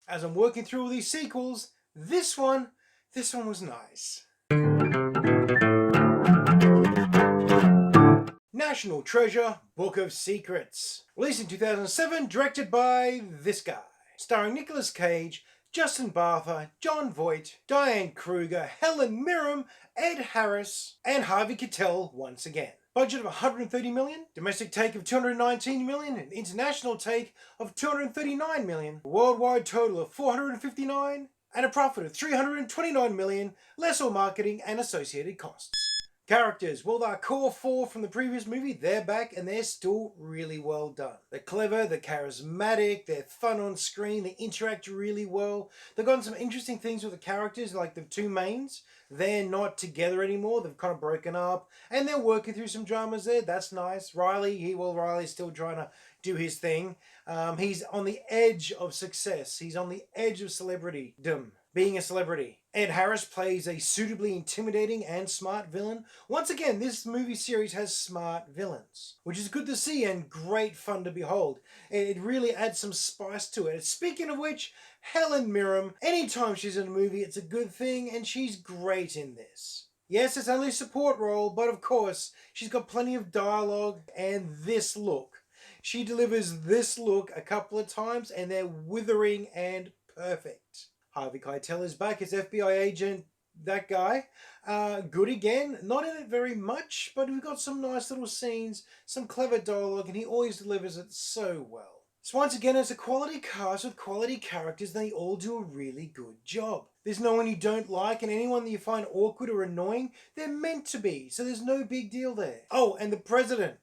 As I'm working through all these sequels, this one was nice. National Treasure Book of Secrets. Released in 2007, directed by this guy. Starring Nicolas Cage, Justin Bartha, Jon Voight, Diane Kruger, Helen Mirren, Ed Harris, and Harvey Keitel once again. Budget of 130 million, domestic take of 219 million, and international take of 239 million. Worldwide total of 459, and a profit of 329 million, less all marketing and associated costs. Characters, well, our core four from the previous movie, they're back and they're still really well done. They're clever, they're charismatic, they're fun on screen, they interact really well. They've gotten some interesting things with the characters, like the two mains. They're not together anymore, they've kind of broken up, and they're working through some dramas there. That's nice. Riley's still trying to do his thing. He's on the edge of success. He's on the edge of celebritydom, being a celebrity. Ed Harris plays a suitably intimidating and smart villain. Once again, this movie series has smart villains, which is good to see and great fun to behold. It really adds some spice to it. Speaking of which, Helen Mirren, anytime she's in a movie, it's a good thing, and she's great in this. Yes, it's only a support role, but of course, she's got plenty of dialogue and this look. She delivers this look a couple of times, and they're withering and perfect. Harvey Keitel is back as FBI agent, that guy. Good again, not in it very much, but we've got some nice little scenes, some clever dialogue, and he always delivers it so well. So once again, it's a quality cast with quality characters, and they all do a really good job. There's no one you don't like, and anyone that you find awkward or annoying, they're meant to be, so there's no big deal there. Oh, and the president,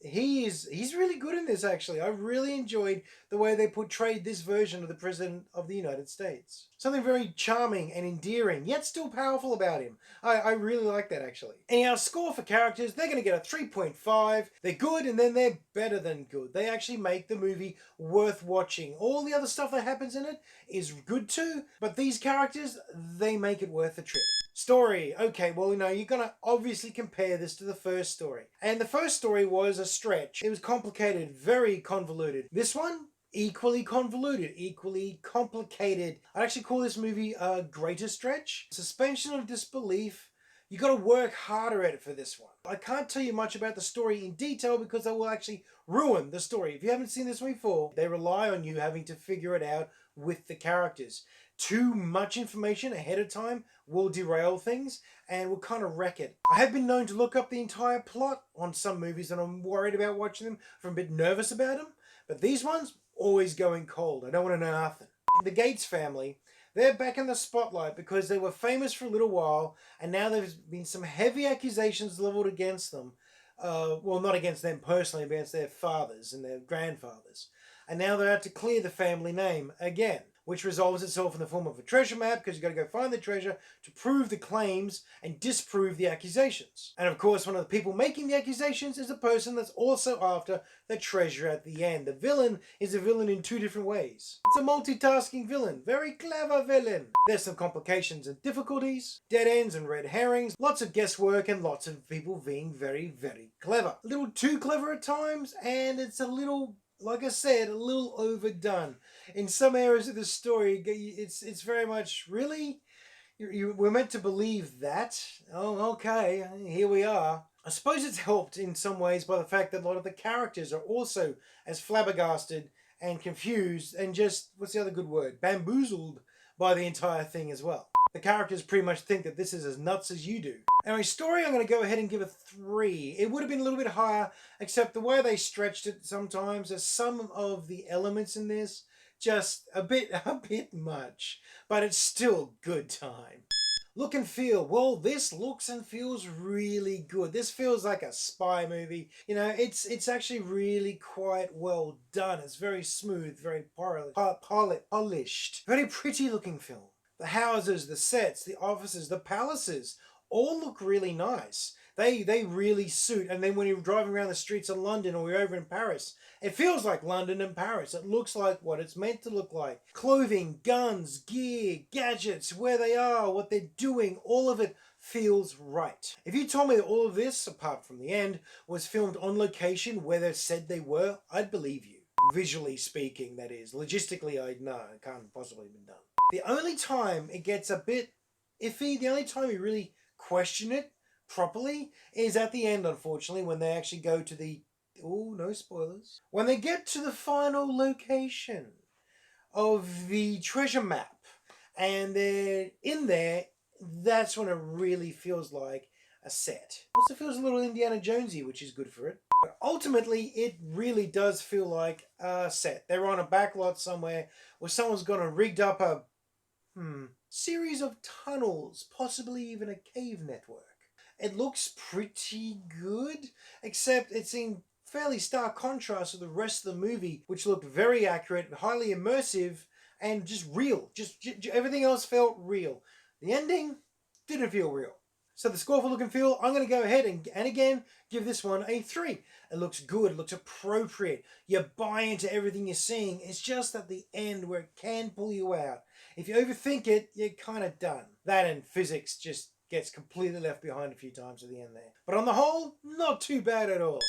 he's really good in this, actually. I really enjoyed the way they portrayed this version of the President of the United States. Something very charming and endearing, yet still powerful about him. I really like that, actually. Anyhow, score for characters, they're going to get a 3.5. They're good, and then they're better than good. They actually make the movie worth watching. All the other stuff that happens in it is good too, but these characters, they make it worth the trip. Story. Okay, well, you're going to obviously compare this to the first story. And the first story was a stretch. It was complicated, very convoluted. This one, equally convoluted, equally complicated. I'd actually call this movie a greater stretch. Suspension of disbelief. You got to work harder at it for this one. I can't tell you much about the story in detail because I will actually ruin the story. If you haven't seen this one before, they rely on you having to figure it out with the characters. Too much information ahead of time will derail things and will kind of wreck it. I have been known to look up the entire plot on some movies and I'm worried about watching them, I'm a bit nervous about them, but these ones, always going cold. I don't want to know nothing. The Gates family, they're back in the spotlight because they were famous for a little while, and now there's been some heavy accusations leveled against them. Well, not against them personally, but against their fathers and their grandfathers. And now they're out to clear the family name again, which resolves itself in the form of a treasure map, because you've got to go find the treasure to prove the claims and disprove the accusations. And of course, one of the people making the accusations is the person that's also after the treasure at the end. The villain is a villain in two different ways. It's a multitasking villain, very clever villain. There's some complications and difficulties, dead ends and red herrings, lots of guesswork, and lots of people being very, very clever. A little too clever at times, and it's a little, like I said, a little overdone. In some areas of the story, it's very much, really? We're meant to believe that? Oh, okay, here we are. I suppose it's helped in some ways by the fact that a lot of the characters are also as flabbergasted and confused and just, what's the other good word? Bamboozled by the entire thing as well. The characters pretty much think that this is as nuts as you do. Anyway, story, I'm going to go ahead and give a 3. It would have been a little bit higher, except the way they stretched it sometimes, there's some of the elements in this just a bit much, but it's still good time. Look and feel. Well, this looks and feels really good. This feels like a spy movie. It's actually really quite well done. It's very smooth, very polished. Very pretty looking film. The houses, the sets, the offices, the palaces all look really nice. They really suit. And then when you're driving around the streets of London or you're over in Paris, it feels like London and Paris. It looks like what it's meant to look like. Clothing, guns, gear, gadgets, where they are, what they're doing, all of it feels right. If you told me that all of this, apart from the end, was filmed on location where they said they were, I'd believe you. Visually speaking, that is. Logistically, no, it can't possibly have been done. The only time it gets a bit iffy, the only time you really question it properly is at the end, unfortunately, when they actually go to the... Oh, no spoilers. When they get to the final location of the treasure map and they're in there, that's when it really feels like a set. Also feels a little Indiana Jonesy, which is good for it. But ultimately, it really does feel like a set. They're on a backlot somewhere where someone's gone and rigged up a series of tunnels, possibly even a cave network. It looks pretty good, except it's in fairly stark contrast with the rest of the movie, which looked very accurate, highly immersive, and just real. Just everything else felt real. The ending didn't feel real. So the score for look and feel, I'm going to go ahead and again give this one a 3. It looks good, it looks appropriate. You buy into everything you're seeing. It's just at the end where it can pull you out. If you overthink it, you're kind of done. That and physics just gets completely left behind a few times at the end there. But on the whole, not too bad at all.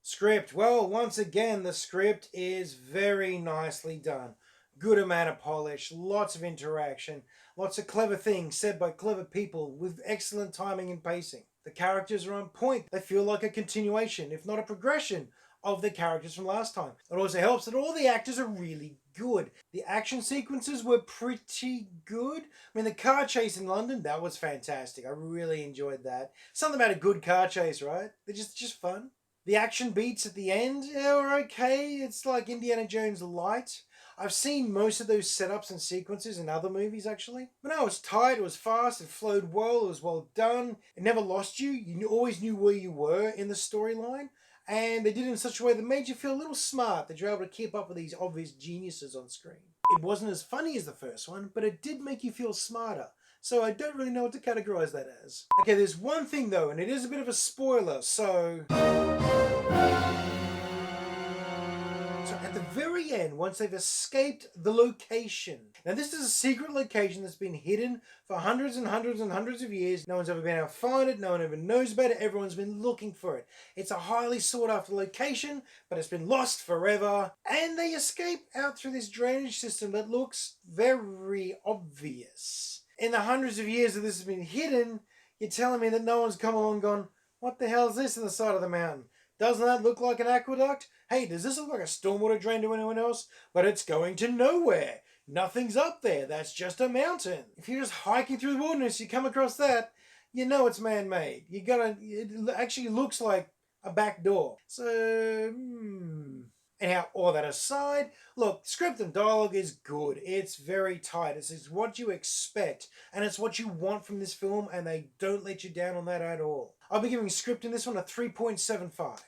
Script. Well, once again, the script is very nicely done. Good amount of polish, lots of interaction, lots of clever things said by clever people with excellent timing and pacing. The characters are on point. They feel like a continuation, if not a progression, of the characters from last time. It also helps that all the actors are really good. The action sequences were pretty good. I mean, the car chase in London, that was fantastic. I really enjoyed that. Something about a good car chase, right? They're just fun. The action beats at the end, were okay. It's like Indiana Jones light. I've seen most of those setups and sequences in other movies, actually. But no, it was tight, it was fast, it flowed well, it was well done. It never lost you. You always knew where you were in the storyline. And they did it in such a way that made you feel a little smart, that you're able to keep up with these obvious geniuses on screen. It wasn't as funny as the first one, but it did make you feel smarter. So I don't really know what to categorize that as. Okay, there's one thing though, and it is a bit of a spoiler, so at the very end, once they've escaped the location. Now this is a secret location that's been hidden for hundreds and hundreds and hundreds of years. No one's ever been able to find it. No one ever knows about it. Everyone's been looking for it. It's a highly sought after location, but it's been lost forever. And they escape out through this drainage system that looks very obvious. In the hundreds of years that this has been hidden, you're telling me that no one's come along and gone, what the hell is this on the side of the mountain? Doesn't that look like an aqueduct? Hey, does this look like a stormwater drain to anyone else? But it's going to nowhere. Nothing's up there. That's just a mountain. If you're just hiking through the wilderness, you come across that, you know it's man-made. It actually looks like a back door. So, Anyhow, all that aside, look, script and dialogue is good. It's very tight. It's what you expect, and it's what you want from this film, and they don't let you down on that at all. I'll be giving script in this one a 3.75.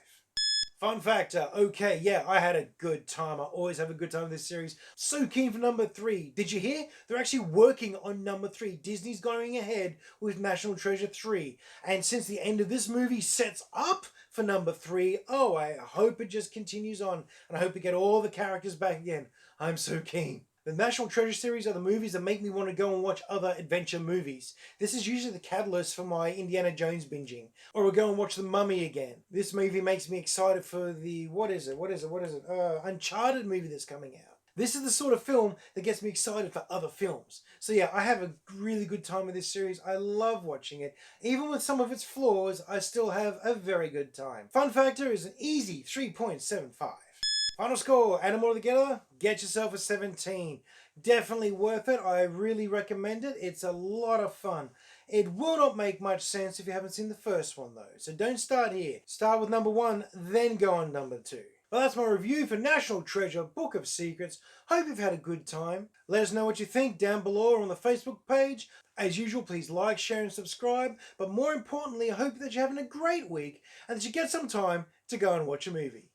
Fun factor, okay, yeah, I had a good time. I always have a good time with this series. So keen for number 3. Did you hear? They're actually working on number 3. Disney's going ahead with National Treasure 3. And since the end of this movie sets up for number 3, oh, I hope it just continues on. And I hope we get all the characters back again. I'm so keen. The National Treasure series are the movies that make me want to go and watch other adventure movies. This is usually the catalyst for my Indiana Jones binging. Or we'll go and watch The Mummy again. This movie makes me excited for the, Uncharted movie that's coming out. This is the sort of film that gets me excited for other films. So yeah, I have a really good time with this series. I love watching it. Even with some of its flaws, I still have a very good time. Fun factor is an easy 3.75. Final score, add them all together, get yourself a 17. Definitely worth it. I really recommend it. It's a lot of fun. It will not make much sense if you haven't seen the first one though. So don't start here. Start with number 1, then go on number 2. Well, that's my review for National Treasure Book of Secrets. Hope you've had a good time. Let us know what you think down below or on the Facebook page. As usual, please like, share and subscribe. But more importantly, I hope that you're having a great week and that you get some time to go and watch a movie.